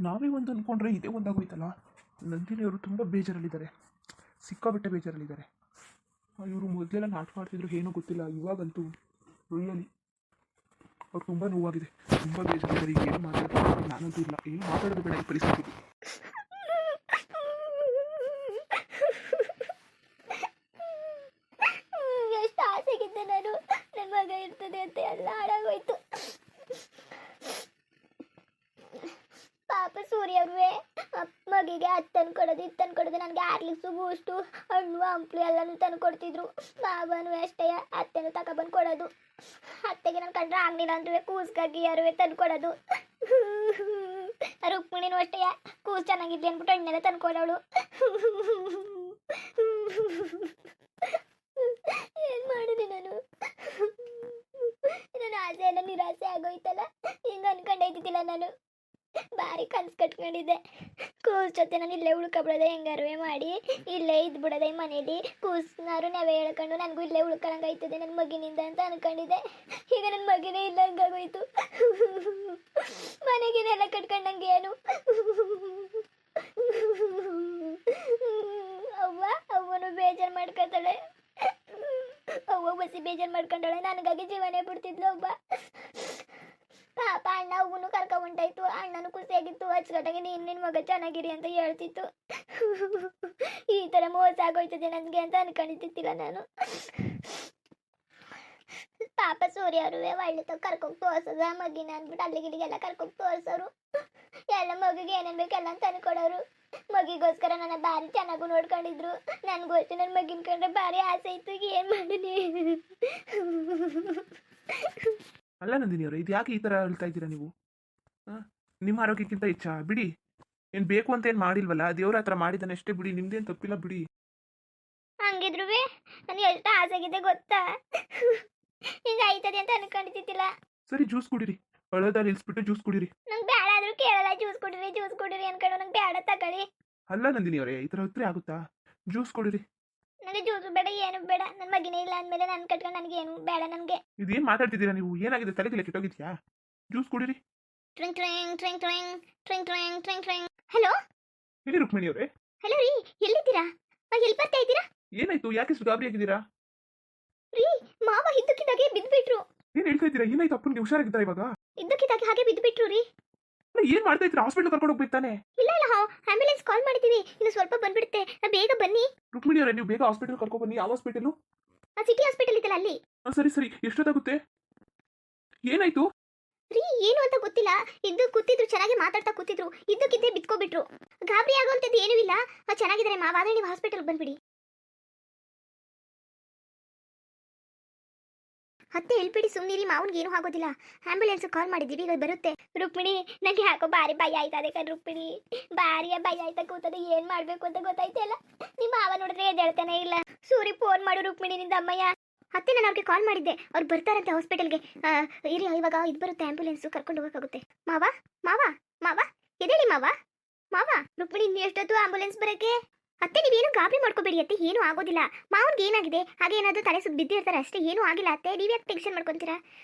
ನಾವೇ ಒಂದು ಅಂದ್ಕೊಂಡ್ರೆ ಇದೇ ಒಂದಾಗೋಯ್ತಲ್ಲ. ನಂದಿನಿಯವರು ತುಂಬ ಬೇಜಾರಲ್ಲಿದ್ದಾರೆ, ಸಿಕ್ಕಾಬಟ್ಟೆ ಬೇಜಾರಲ್ಲಿದ್ದಾರೆ. ಇವರು ಮೊದಲೆಲ್ಲ ನಾಟಕ ಆಡ್ತಿದ್ರು, ಏನೂ ಗೊತ್ತಿಲ್ಲ. ಇವಾಗಂತೂ ರಿಯಲಿ ಅವ್ರು ತುಂಬ ನೋವಾಗಿದೆ, ತುಂಬ ಬೇಜಾರಿದ್ದಾರೆ. ಈಗ ಏನು ಮಾತಾಡ್ತಾರೆ ನಾನಂತೂ ಇಲ್ಲ, ಏನು ಮಾತಾಡೋದು ಬೇಡ ಈ ಪರಿಸ್ಥಿತಿ. ಎಷ್ಟು ಆಸೆಗಿದ್ದೆ ನಾನು, ನನ್ನ ಮಗ ಇರ್ತದೆ ಅಂತ ಎಲ್ಲ ಹಾಳಾಗೋಯ್ತು. ಪಾಪ ಸೂರ್ಯ ಅವ್ರೇ ಮಗಿಗೆ ಅದು ತಂದ್ಕೊಡೋದು ಇದು ತಂದ್ಕೊಡೋದು, ನನಗೆ ಆರ್ಲಿಕ್ಸು ಬೂಸ್ಟು ಹಣ್ಣು ಹಂಪ್ಲು ಎಲ್ಲನೂ ತಂದ್ಕೊಡ್ತಿದ್ರು. ಬಾಬಾನು ಅಷ್ಟೇ ಅತ್ತೆನೂ ತಗೊಬಂದು ಕೊಡೋದು. ಅತ್ತೆಗೆ ನಾನು ಕಂಡ್ರೆ ಆಗಲಿಲ್ಲ ಅಂದ್ರೆ ಕೂಸ್ಗಾಗಿ ಯಾರುವೆ ತಂದ್ಕೊಡೋದು. ರುಕ್ಮಿಣಿನೂ ಅಷ್ಟೇ ಕೂಸು ಚೆನ್ನಾಗಿದ್ದೆ ಅಂದ್ಬಿಟ್ಟು ಹಣ್ಣೆಲ್ಲ ತಂದ್ಕೊಡೋಳು. ಏನು ಮಾಡಿದೆ ನಾನು? ನನ್ನ ಆಸೆ ಎಲ್ಲ ನಿರಾಸೆ ಆಗೋಯ್ತಲ್ಲ. ಹಿಂಗೆ ಅನ್ಕೊಂಡೈತಿದ್ದಿಲ್ಲ ನಾನು, ಭಾರಿ ಕನ್ಸು ಕಟ್ಕೊಂಡಿದ್ದೆ. ಕೂಸ್ ಜೊತೆ ನಾನು ಇಲ್ಲೇ ಉಳ್ಕೊಬಿಡೋದೆ, ಹೆಂಗಾರುವೆ ಮಾಡಿ ಇಲ್ಲೇ ಇದ್ಬಿಡೋದೆ ಈ ಮನೇಲಿ. ಕೂಸ್ನಾರು ನಾವೇ ಹೇಳ್ಕೊಂಡು ನನಗೂ ಇಲ್ಲೇ ಉಳ್ಕೊಳಂಗಾಯ್ತದೆ ನನ್ನ ಮಗಿನಿಂದ ಅಂತ ಅನ್ಕೊಂಡಿದ್ದೆ. ಈಗ ನನ್ನ ಮಗಿನೇ ಇಲ್ಲ ಹಂಗಾಗೋಯ್ತು. ಮನೆಗೇನೆಲ್ಲ ಕಟ್ಕೊಂಡಂಗೆ ಏನು. ಅವ್ವನು ಬೇಜಾರು ಮಾಡ್ಕೊತಾಳೆ. ಅವ್ವ ಬಸಿ ಬೇಜಾರು ಮಾಡ್ಕೊಂಡಾಳೆ, ನನಗಾಗಿ ಜೀವನೇ ಬಿಡ್ತಿದ್ಲು ಒಬ್ಬ. ಪಾಪ ಅಣ್ಣ ಅವ್ವನು ಕರ್ಕೊಂಡಾಯ್ತು. ಅಣ್ಣನೂ ಖುಷಿಯಾಗಿತ್ತು, ಅಚ್ಚುಕಟ್ಟಾಗಿ ನಿನ್ನ ಮಗ ಚೆನ್ನಾಗಿರಿ ಅಂತ ಹೇಳ್ತಿತ್ತು. ಈ ಥರ ಮೋಸ ಆಗೋಯ್ತದೆ ನನಗೆ ಅಂತ ಅನ್ಕೊಂಡಿದ್ದಿಲ್ಲ ನಾನು. ಪಾಪ ಸೂರ್ಯ ಅವರುವೆ ಒಳ್ಳೆ ಕರ್ಕೊಂಡು ತೋರ್ಸೋದು ಮಗಿನ ಅಂದ್ಬಿಟ್ಟು ಅಲ್ಲಿಗಿಲ್ಲಿಗೆಲ್ಲ ಕರ್ಕೊಂಡು ತೋರ್ಸೋರು. ಎಲ್ಲ ಮಗಿಗೆ ಏನೇನು ಬೇಕು ಎಲ್ಲ ತಂದ್ಕೊಡೋರು. ಮಗಿಗೋಸ್ಕರ ನನ್ನ ಭಾರಿ ಚೆನ್ನಾಗೂ ನೋಡ್ಕೊಂಡಿದ್ರು. ನನಗೋಯ್ತು ನನ್ನ ಮಗಿನ ಕಂಡ್ರೆ ಭಾರಿ ಆಸೆ ಇತ್ತು. ಏನು ಮಾಡಲಿ? ಅಲ್ಲ ನಂದಿನಿಯವರು, ಇದು ಯಾಕೆ ಈ ಥರ ಹೇಳ್ತಾ ಇದ್ದೀರಾ ನೀವು? ನಿಮ್ಮ ಆರೋಗ್ಯಕ್ಕಿಂತ ಹೆಚ್ಚಾ? ಬಿಡಿ, ಏನು ಬೇಕು ಅಂತ ಏನು ಮಾಡಿಲ್ವಲ್ಲ, ದೇವ್ರ ಹತ್ರ ಮಾಡಿದ್ದಾನೆ ಅಷ್ಟೇ ಬಿಡಿ, ನಿಮ್ದೇನು ತಪ್ಪಿಲ್ಲ ಬಿಡಿ. ಹಂಗಿದ್ರು ನಾನು ಎಷ್ಟು ಆಸೆಗಿದೆ ಗೊತ್ತಾ? ಹಿಂಗೆ ಆಯ್ತದೆ ಅಂತ ಅನ್ಕೊಂಡಿದ್ದಿಲ್ಲ. ಸರಿ, ಜ್ಯೂಸ್ ಕುಡಿರಿ, ಅಳೋದಲ್ಲಿ ಇಳಿಸ್ಬಿಟ್ಟು ಜ್ಯೂಸ್ ಕುಡಿರಿ. ನಂಗೆ ಬೇಡ ಆದ್ರೂ ಕೇಳಲ್ಲ. ಜ್ಯೂಸ್ ಕುಡಿರಿ ಅನ್ಕೊಂಡು ನಂಗೆ ಬೇಡ ತಗೊಳ್ಳಿ. ಅಲ್ಲ ನಂದಿನಿಯವರೇ, ಈ ಥರ ಹೊತ್ತರೆ ಆಗುತ್ತಾ? ಜ್ಯೂಸ್ ಕುಡಿರಿ. ನನಗೆ ಜ್ಯೂಸು ಬೇಡ, ಏನು ಬೇಡ. ನನ್ನ ಮಗಿನೇ ಇಲ್ಲ ಅಂದಮೇಲೆ ನಾನು ಕಟ್ಕೊಂಡು ನನಗೆ ಏನು ಬೇಡ. ನನಗೆ ಇದೇನು ಮಾತಾಡ್ತಿದ್ದೀರಾ ನೀವು? ಏನಾಗಿದೆ? ತಲೆಗಿಲ್ಲ ಕೆಟ್ಟೋಗಿದ್ಯಾ? ಜ್ಯೂಸ್ ಕುಡಿರಿ. ಟ್ರಿಂಗ್ ಟ್ರಿಂಗ್ ಟ್ರಿಂಗ್ ಟ್ರಿಂಗ್ ಟ್ರಿಂಗ್ ಟ್ರಿಂಗ್ ಟ್ರಿಂಗ್ ಟ್ರಿಂಗ್. ಹಲೋ ಹೇಳಿ ರುಕ್ಮಿಣಿ ಅವರೇ. ಹಲೋ ರೀ, ಎಲ್ಲಿದ್ದೀರಾ? ಎಲ್ಲಿ ಬರ್ತಾ ಇದ್ದೀರಾ? ಏನಾಯ್ತು? ಯಾಕೆ ಗಾಬರಿ ಆಗಿದ್ದೀರಾ? ರೀ, ಮಾವ ಇದ್ದಕ್ಕಿದ್ದಾಗೆ ಬಿದ್ದುಬಿಟ್ರು. ಏನ್ ಹೇಳ್ತಾ ಇದ್ದೀರಾ? ಏನಾಯ್ತು? ಅಪ್ಪನಿಗೆ ಹುಷಾರಾಗಿದ್ದಾರಾ ಇವಾಗ? ಇದ್ದಕ್ಕಿದ್ದಾಗೆ ಹಾಗೆ ಬಿದ್ದುಬಿಟ್ರು ರೀ. ಏನ್ ಮಾಡ್ತಾ ಇದ್ದೀರಾ? ಹಾಸ್ಪಿಟಲ್ ಕರ್ಕೊಂಡು ಹೋಗ್ಬೇಕು ತಾನೆ? ಇಲ್ಲ ಆಂಬ್ಯುಲೆನ್ಸ್ ಕಾಲ್ ಮಾಡಿದೀವಿ, ಇನ್ನು ಸ್ವಲ್ಪ ಬಂದ್ಬಿಡುತ್ತೆ. ಬೇಗ ಬನ್ನಿ. ರುಕ್ಮಿಣಿ ಅವರೇ, ನೀವು ಬೇಗ ಹಾಸ್ಪಿಟಲ್ ಕರ್ಕೊಂಡು ಬನ್ನಿ. ಯಾವ ಹಾಸ್ಪಿಟಲ್? ಸಿಟಿ ಹಾಸ್ಪಿಟಲ್ ಇದೆಯಲ್ಲ ಅಲ್ಲಿ. ಸರಿ, ಎಷ್ಟೊತ್ತಾಗುತ್ತೆ? ಏನಾಯ್ತು ರೀ? ಏನು ಅಂತ ಗೊತ್ತಿಲ್ಲ. ಇದ್ದು ಕೂತಿದ್ರು, ಚೆನ್ನಾಗಿ ಮಾತಾಡ್ತಾ ಕೂತಿದ್ರು, ಇದ್ದಕ್ಕಿದ್ದೇ ಬಿತ್ಕೋಬಿಟ್ರು. ಗಾಬರಿ ಆಗೋಂಥದ್ದು ಏನೂ ಇಲ್ಲ, ಚೆನ್ನಾಗಿದ್ದಾರೆ ಮಾವ. ಆದ್ರೆ ನೀವು ಹಾಸ್ಪಿಟಲ್ ಬಂದ್ಬಿಡಿ. ಅತ್ತೆ ಹೇಳ್ಬಿಡಿ, ಸುಮ್ಮನಿರಿ, ಮಾವನ್ಗೆ ಏನೂ ಆಗೋದಿಲ್ಲ. ಆಂಬ್ಯುಲೆನ್ಸ್ ಕಾಲ್ ಮಾಡಿದ್ದೀವಿ, ಈಗ ಬರುತ್ತೆ. ರುಕ್ಮಿಣಿ, ನನಗೆ ಯಾಕೋ ಭಾರಿ ಭಯ ಆಯ್ತದೆ ಕಣ್ ರುಕ್ಮಿಣಿ. ಭಾರಿಯ ಭಯ ಆಯ್ತಾ ಕೂತದೆ. ಏನು ಮಾಡಬೇಕು ಅಂತ ಗೊತ್ತಾಯ್ತಲ್ಲ. ನಿಮ್ಮ ಮಾವ ನೋಡಿದ್ರೆ ಎದ್ದೇಳ್ತಾನೆ ಇಲ್ಲ. ಸೂರಿ ಫೋನ್ ಮಾಡು ರುಕ್ಮಿಣಿ, ನಿಂದ ಅಮ್ಮಯ್ಯ. ಅತ್ತೆ ನಾನು ಅವ್ರಿಗೆ ಕಾಲ್ ಮಾಡಿದ್ದೆ, ಅವ್ರು ಬರ್ತಾರಂತೆ ಹಾಸ್ಪಿಟಲ್ಗೆ. ಇರಿ, ಇವಾಗ ಇದು ಬರುತ್ತೆ, ಆಂಬ್ಯುಲೆನ್ಸ್ ಕರ್ಕೊಂಡು ಹೋಗೋಕ್ಕಾಗುತ್ತೆ. ಮಾವ ಮಾವ ಮಾವ ಎದೇಳಿ ಮಾವ ಮಾವ. ರುಕ್ಮಿಣಿ, ಇನ್ನು ಎಷ್ಟೊತ್ತು ಆಂಬ್ಯುಲೆನ್ಸ್ ಬರೋಕ್ಕೆ? ಅತ್ತೆ ನೀವೇನು ಗಾಬರಿ ಮಾಡ್ಕೋಬೇಡಿ ಅತ್ತೆ, ಏನೂ ಆಗೋದಿಲ್ಲ. ಮಾವನ್ಗೆ ಏನಾಗಿದೆ? ಹಾಗೆ ಏನಾದರೂ ತಲೆ ಸುತ್ತ ಬಿದ್ದಿರ್ತಾರೆ ಅಷ್ಟೇ, ಏನೂ ಆಗಿಲ್ಲ ಅತ್ತೆ. ನೀವ್ಯಾಕೆ ಟೆನ್ಷನ್ ಮಾಡ್ಕೊತೀರಾ?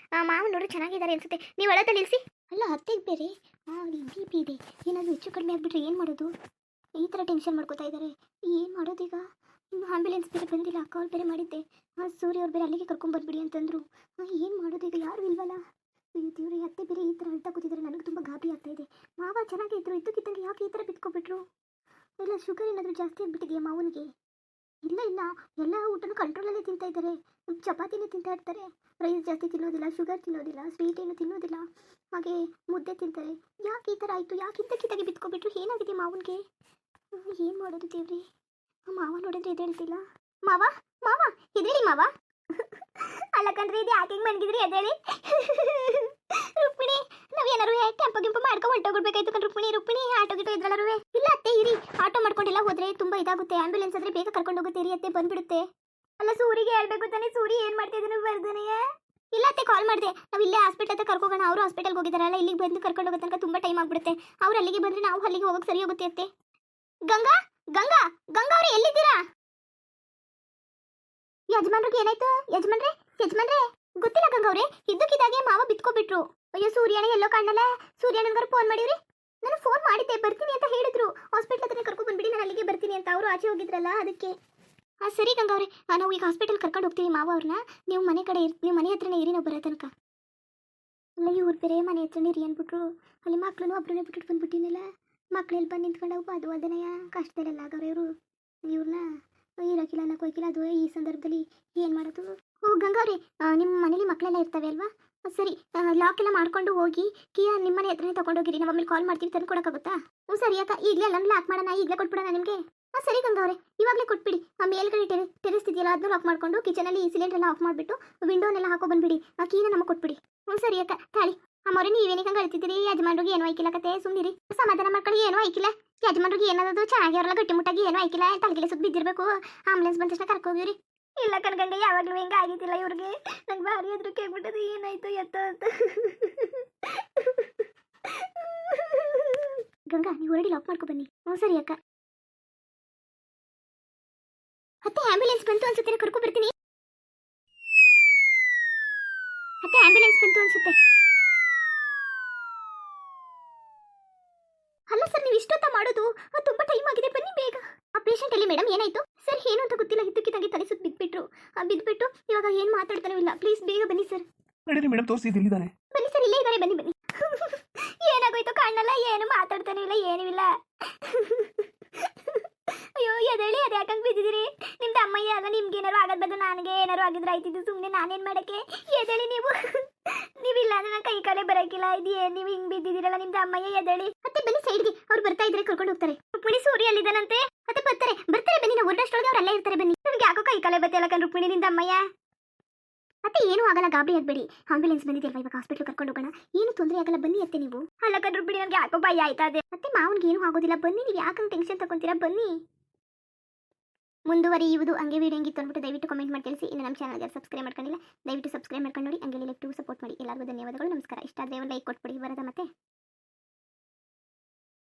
ಮಾವನ್ ನೋಡಿ ಚೆನ್ನಾಗಿದ್ದಾರೆ ಅನ್ಸುತ್ತೆ, ನೀವು ಒಳಗೆ ನಿಲ್ಲಿಸಿ. ಅಲ್ಲ ಅತ್ತೆಗೆ ಬೇರೆ ಬಿ ಪಿ ಇದೆ, ಏನಾದರೂ ಹೆಚ್ಚು ಕಡಿಮೆ ಆಗಿಬಿಟ್ರೆ ಏನು ಮಾಡೋದು? ಈ ಥರ ಟೆನ್ಷನ್ ಮಾಡ್ಕೋತಾ ಇದ್ದಾರೆ. ಏನು ಮಾಡೋದೀಗ? ಇನ್ನು ಆಂಬ್ಯುಲೆನ್ಸ್ ಬೇರೆ ಬಂದಿಲ್ಲ, ಕಾಲ್ ಬೇರೆ ಮಾಡಿದ್ದೆ. ಸೂರ್ಯ ಅವ್ರು ಬೇರೆ ಅಲ್ಲಿಗೆ ಕರ್ಕೊಂಡ್ಬರ್ಬಿಡಿ ಅಂತಂದರು. ಏನು ಮಾಡೋದೀಗ? ಯಾರು ಇಲ್ವಲ್ಲ. ಇವ್ರು ಅತ್ತೆ ಬೇರೆ ಈ ಥರ ಹೇಳ್ತಾ ಕೂತಿದ್ದಾರೆ, ನನಗೆ ತುಂಬ ಗಾಬರಿ ಆಗ್ತಾ ಇದೆ. ಮಾವ ಚೆನ್ನಾಗಿದ್ರು, ಇದ್ದಕ್ಕಿದ್ದಂಗೆ ಯಾಕೆ ಈ ಥರ ಬಿತ್ಕೊಬಿಟ್ರು? ಇಲ್ಲ ಶುಗರ್ ಏನಾದರೂ ಜಾಸ್ತಿ ಆಗಿಬಿಟ್ಟಿದೆಯಾ ಮಾವನಿಗೆ? ಇಲ್ಲ ಎಲ್ಲ ಊಟನೂ ಕಂಟ್ರೋಲಲ್ಲೇ ತಿಂತಾ ಇದ್ದಾರೆ. ಚಪಾತಿನೇ ತಿಂತಾ ಇರ್ತಾರೆ, ರೈಸ್ ಜಾಸ್ತಿ ತಿನ್ನೋದಿಲ್ಲ, ಶುಗರ್ ತಿನ್ನೋದಿಲ್ಲ, ಸ್ವೀಟ್ ಏನು ತಿನ್ನೋದಿಲ್ಲ, ಹಾಗೆ ಮುದ್ದೆ ತಿಂತಾರೆ. ಯಾಕೆ ಈ ಥರ ಆಯಿತು? ಯಾಕೆ ಇದ್ದಕ್ಕಿದ್ದಾಗೆ ಬಿತ್ಕೊಬಿಟ್ರು? ಏನಾಗಿದೆ ಮಾವನಿಗೆ? ಏನು ಮಾಡೋದು ದೇವ್ರಿ? ಮಾವ ನೋಡಿದ್ರೆ ಎದ್ದೇಳ್ತಿಲ್ಲ. ಮಾವ ಎದ್ದೇಳಿ ಮಾವ. ಅಲ್ಲ ಕಣ್ರಿ, ಇದು ಯಾಕೆ ಹಿಂಗೆ ಮನ್ಗಿದ್ರಿ? ಎದ್ದೇಳಿ ರುಕ್ಮಿಣಿ. ನಾವೇನಾರು ಟೆಂಪೋ ಗಿಂಪು ಮಾಡ್ಕೊಂಡು ಹೊಂಟೋಗ್ಬಿಡ್ಬೇಕಾಯ್ತು ಕಣ್ ರುಕ್ಮಿಣಿ. ಆಟೋ ಗಿಟೋ ಇದ್ರಲ್ಲರೂ ಇಲ್ಲ ಅತ್ತೆ, ಇರಿ. ಆಟೋ ಮಾಡ್ಕೊಂಡೆಲ್ಲ ಹೋದ್ರೆ ತುಂಬ ಇದಾಗುತ್ತೆ. ಆಂಬ್ಯುಲೆನ್ಸ್ ಆದರೆ ಬೇಗ ಕರ್ಕೊಂಡು ಹೋಗುತ್ತೆ, ಇರಿ ಅತ್ತೆ, ಬಂದ್ಬಿಡುತ್ತೆ. ಅಲ್ಲ ಸೂರಿಗೆ ಹೇಳ್ಬೇಕು ತಾನೆ, ಸೂರಿ ಏನು ಮಾಡ್ತಾ ಇದ್ದಾನೆ ಬರ್ದಾನೆಯೇ? ಇಲ್ಲ ಅತ್ತೆ, ಕಾಲ್ ಮಾಡಿದೆ. ನಾವು ಇಲ್ಲೇ ಹಾಸ್ಪಿಟಲ್ ಹತ್ರ ಕರ್ಕೋಗೋಣ. ಅವರು ಹಾಸ್ಪಿಟಲ್ಗೆ ಹೋಗಿದ್ದಾರಲ್ಲ, ಇಲ್ಲಿಗೆ ಬಂದು ಕರ್ಕೊಂಡು ಹೋಗೋ ತನಕ ತುಂಬ ಟೈಮ್ ಆಗ್ಬಿಡುತ್ತೆ. ಅವ್ರು ಅಲ್ಲಿಗೆ ಬಂದರೆ ನಾವು ಅಲ್ಲಿಗೆ ಹೋಗೋಕೆ ಸರಿ ಹೋಗುತ್ತೆ ಅತ್ತೆ. ಗಂಗಾ ಅವರೇ ಎಲ್ಲಿದ್ದೀರಾ? ಯಜಮಾನ್ರಿಗೆ ಏನಾಯ್ತು? ಯಜಮಾನ್ರೆ ಗೊತ್ತಿಲ್ಲ ಗಂಗಾ ಅವರೇ, ಇದ್ದಕ್ಕಿದ್ದಾಗೆ ಮಾವ ಬಿತ್ಕೊಬಿಟ್ರು. ಅಯ್ಯೋ ಸೂರ್ಯನ ಎಲ್ಲೋ ಕಾಣಲ್ಲ. ಸೂರ್ಯನಂಗಾರು ಫೋನ್ ಮಾಡಿವ್ರಿ? ನಾನು ಫೋನ್ ಮಾಡಿದ್ದೆ ಬರ್ತೀನಿ ಅಂತ ಹೇಳಿದ್ರು. ಹಾಸ್ಪಿಟಲ್ ಹತ್ರ ಕರ್ಕೊಂಡು ಬಂದ್ಬಿಡಿ, ನಾನು ಅಲ್ಲಿಗೆ ಬರ್ತೀನಿ ಅಂತ. ಅವರು ಆಚೆ ಹೋಗಿದ್ರಲ್ಲ ಅದಕ್ಕೆ. ಸರಿ ಗಂಗಾ ಅವರೇ, ನಾವು ಈಗ ಹಾಸ್ಪಿಟಲ್ ಕರ್ಕೊಂಡು ಹೋಗ್ತೀವಿ ಮಾವ ಅವ್ರನ್ನ. ನೀವು ಮನೆ ಕಡೆ ನೀವು ಮನೆ ಹತ್ರನೇ ಇರಿ, ನಾವು ಬರೋ ತನಕ. ಅಲ್ಲ ಇವ್ರು ಬೇರೆ ಮನೆ ಹತ್ರನೇ ಇರಿ ಅಂದ್ಬಿಟ್ರು. ಅಲ್ಲಿ ಮಕ್ಕಳನ್ನು ಒಬ್ಬರನ್ನೇ ಬಿಟ್ಬಿಟ್ಟು ಬಂದ್ಬಿಟ್ಟಿನಲ್ಲ. ಮಕ್ಳೆಲ್ಲಿ ಬಂದು ನಿಂತ್ಕೊಂಡವು, ಅದು ಅದನ್ನೇ ಕಷ್ಟದಲ್ಲೆಲ್ಲ ಆಗವ್ರೆ ಇವರು. ಇವ್ರನ್ನ ಇರೋಕಿಲ್ಲ ಅನ್ನೋಕೆ ಹೋಗಿಲ್ಲ. ಅದು ಈ ಸಂದರ್ಭದಲ್ಲಿ ಏನು ಮಾಡೋದು? ಓ ಗಂಗಾ ಅವರೇ, ನಿಮ್ಮ ಮನೇಲಿ ಮಕ್ಕಳೆಲ್ಲ ಇರ್ತವೆ ಅಲ್ವಾ? ಸರಿ, ಲಾಕ್ ಎಲ್ಲ ಮಾಡ್ಕೊಂಡು ಹೋಗಿ ಕೀಯ ನಿಮ್ಮ ಮನೆ ಹತ್ರನೇ ತಗೊಂಡೋಗಿರಿ. ನಾವು ಆಮೇಲೆ ಕಾಲ್ ಮಾಡ್ತೀವಿ, ತಂದು ಕೊಡೋಕ್ಕಾಗುತ್ತಾ? ಹ್ಞೂ ಸರಿ ಅಕ್ಕ, ಈಗಲೇ ಎಲ್ಲ ಲಾಕ್ ಮಾಡೋಣ, ಈಗಲೇ ಕೊಟ್ಬಿಡೋಣ ನಿಮಗೆ. ಸರಿ ಗಂಗಾ ಅವರೇ, ಇವಾಗಲೇ ಕೊಟ್ಬಿಡಿ. ಮೇಲ್ಗಡೆ ಟೆರೆಸ್ ಇದೆಯಲ್ಲ ಅದನ್ನ ಲಾಕ್ ಮಾಡ್ಕೊಂಡು ಕಿಚನಲ್ಲಿ ಸಿಲಿಂಡರ್ ಎಲ್ಲ ಆಫ್ ಮಾಡಿಬಿಟ್ಟು ವಿಂಡೋನೆಲ್ಲ ಹಾಕೋ ಬಂದ್ಬಿಡಿ. ಆ ಕೀನ ನಮಗೆ ಕೊಟ್ಬಿಡಿ. ಹ್ಞೂ ಸರಿ ಅಕ್ಕ, ತಾಳಿ. ಅಮ್ಮವ್ರೆ ನೀವೇನಿಗೆ ಹಂಗೆ ಅಳ್ತಿದ್ದೀರಿ? ಯಜಮಾನ್ರಿಗೆ ಏನೂ ಆಯ್ಕಿಲ್ಲ ಕತೆ, ಸುಮ್ಮನಿರಿ. ಸಮಾಧಾನ ಮಾಡ್ಕೊಳ್ಳಿ, ಏನೂ ಆಯ್ಕಿಲ್ಲ. ಯಜಮಾನ್ರಿಗೆ ಏನಾದ್ರು ಚೆನ್ನಾಗಿ ಅವರೆಲ್ಲ ಗಟ್ಟಿಮುಟ್ಟಾಗಿ ಏನೂ ಆಯ್ಕಿಲ್ಲ. ತಲೆಗೆಲೆ ಸುತ್ತ ಬಿದ್ದಿರಬೇಕು. ಆಂಬುಲೆನ್ಸ್ ಬಂದ ತಕ್ಷಣ ಕರ್ಕೋಗಿರಿ. ಇಲ್ಲ ಕನಗಂಗೆ, ಯಾವಾಗಲೂ ಹಿಂಗೆ ಆಗಿದ್ದಿಲ್ಲ ಇವ್ರಿಗೆ. ನಂಗೆ ಭಾರಿ ಅದ್ರ ಕೇಳ್ಬಿಟ್ಟದು ಏನಾಯ್ತು ಎತ್ತ ಅಂತ. ಗಂಗಾ, ನೀವು ಹೊರಡಿ ಲಾಕ್ ಮಾಡ್ಕೊ ಬನ್ನಿ. ಹ್ಞೂ ಸರಿ ಅಕ್ಕ. ಅತ್ತೆ ಆಂಬ್ಯುಲೆನ್ಸ್ ಬಂತು ಅನ್ಸುತ್ತೆ, ಕರ್ಕೊ ಬರ್ತೀನಿ. ಅತ್ತೆ ಆಂಬ್ಯುಲೆನ್ಸ್ ಬಂತು ಅನ್ಸುತ್ತೆ. ಅಲ್ಲ ಸರ್, ನೀವು ಇಷ್ಟೊತ್ತ ಮಾಡೋದು? ತುಂಬಾ ಟೈಮ್ ಆಗಿದೆ, ಬನ್ನಿ ಬೇಗ. ಆ ಪೇಷಂಟ್ ಎಲ್ಲಿ ಮೇಡಮ್? ಏನಾಯ್ತು ಸರ್? ಏನು ಅಂತ ಗೊತ್ತಿಲ್ಲ, ಇದ್ದಕ್ಕಿದ್ದಂಗೆ ತಲೆ ಸುತ್ತ ಬಿದ್ದುಬಿಟ್ರು. ಬಿದ್ದುಬಿಟ್ಟು ಇವಾಗ ಏನು ಮಾತಾಡ್ತಾನೂ ಇಲ್ಲ. ಪ್ಲೀಸ್ ಬೇಗ ಬನ್ನಿ ಸರ್. ನಡೀರಿ ಮೇಡಮ್, ತೋರಿಸಿ ಇಲ್ಲಿದ್ದಾನೆ. ಬನ್ನಿ ಸರ್, ಇಲ್ಲೇ ಇದ್ದಾರೆ, ಬನ್ನಿ ಬನ್ನಿ. ಏನಾಗೋಯ್ತು ಕಾಣಲ್ಲ, ಏನು ಮಾತಾಡ್ತಾನೂ ಇಲ್ಲ, ಏನೂ ಇಲ್ಲ. ಅಯ್ಯೋ ಎದೇಳಿ, ಅದು ಯಾಕಂಗೆ ಬಿದ್ದಿದ್ದೀರಿ? ನಿಮ್ದು ಅಮ್ಮಯ್ಯ ಅಲ್ಲ, ನಿಮ್ಗೆ ಏನಾರು ಆಗೋದು ಬದಲು ನನಗೆ ಏನಾರು ಆಗಿದ್ರೆ ಆಯ್ತಿದ್ದು. ಸುಮ್ಮನೆ ನಾನೇನು ಮಾಡೋಕ್ಕೆ? ಎದೇಳಿ ನೀವು. ನೀವಿಲ್ಲ ಅಂದ್ರೆ ನನ್ನ ಕೈ ಕಾಲೇ ಬರೋಕ್ಕಿಲ್ಲ. ಇದು ಏನು ನೀವು ಹಿಂಗೆ ಬಿದ್ದಿದ್ದೀರಲ್ಲ? ನಿಮ್ದು ಅಮ್ಮಯ್ಯ ಎದೇಳಿ. ಮತ್ತೆ ಬನ್ನಿ ಸೈಡ್ಗೆ, ಅವ್ರು ಬರ್ತಾ ಇದ್ರೆ ಕರ್ಕೊಂಡು ಹೋಗ್ತಾರೆ. ರುಕ್ಮಿಣಿ ಸೂರಿ ಅಲ್ಲಿದ್ದಾನಂತೆ. ಮತ್ತೆ ಬರ್ತಾರೆ ಬನ್ನಿ, ನಾವು ಹೊರಡಷ್ಟೊಳಗೆ ಅವ್ರು ಅಲ್ಲೇ ಇರ್ತಾರೆ. ಬನ್ನಿ. ನನಗೆ ಯಾಕೋ ಕೈ ಕಾಲೇ ಬತ್ತೆ ಅಲ್ಲ ಕಣ್ ರುಕ್ಮಿಣಿ, ನಿಂದ ಅಮ್ಮಯ್ಯ. ಮತ್ತೆ ಏನೂ ಆಗಲ್ಲ, ಗಾಬರಿ ಆಗಬೇಡಿ. ಆಂಬ್ಯುಲೆನ್ಸ್ ಬಂದಿದೆಯಲ್ವಾ, ಇವಾಗ ಹಾಸ್ಪಿಟಲ್ ಕರ್ಕೊಂಡು ಹೋಗೋಣ. ಏನು ತೊಂದರೆ ಆಗಲ್ಲ, ಬನ್ನಿ ಅತ್ತೆ ನೀವು. ಅಲ್ಲ ಕಣ್ ರುಕ್ಮಿಣಿ, ನನಗೆ ಯಾಕೋ ಭಯ ಆಯ್ತಾ ಇದೆ. ಮತ್ತೆ ಮಾವನ್ಗೆ ಏನೂ ಆಗೋದಿಲ್ಲ, ಬನ್ನಿ. ನೀವು ಯಾಕಂಗೆ ಟೆನ್ಷನ್ ತಗೊಂತೀರಾ? ಬನ್ನಿ. ಮುಂದುವರಿಯುವುದು. ಹಂಗೆ ವಿಡಿಯೋ ಹೆಂಗಿತ್ತು ಅಂದ್ಬಿಟ್ಟು ದಯವಿಟ್ಟು ಕಮೆಂಟ್ ಮಾಡಿ ತಿಳಿಸಿ. ಇನ್ನು ನಮ್ಮ ಚಾನಲ್ಗೆ ಸಬ್ಸ್ಕ್ರೈಬ್ ಮಾಡ್ಕೊಂಡಿಲ್ಲ, ದಯವಿಟ್ಟು ಸಬ್ಸ್ಕ್ರೈಬ್ ಮಾಡ್ಕೊಂಡು ನೋಡಿ. ಹಂಗೆ ಲೈಕ್ ಟು ಸಪೋರ್ಟ್ ಮಾಡಿ. ಎಲ್ಲರಿಗೂ ಧನ್ಯವಾದಗಳು, ನಮಸ್ಕಾರ. ಇಷ್ಟ ಆದರೆ ಒಂದು ಲೈಕ್ ಕೊಟ್ಬಿಡಿ. ಬರೋದ ಮತ್ತೆ.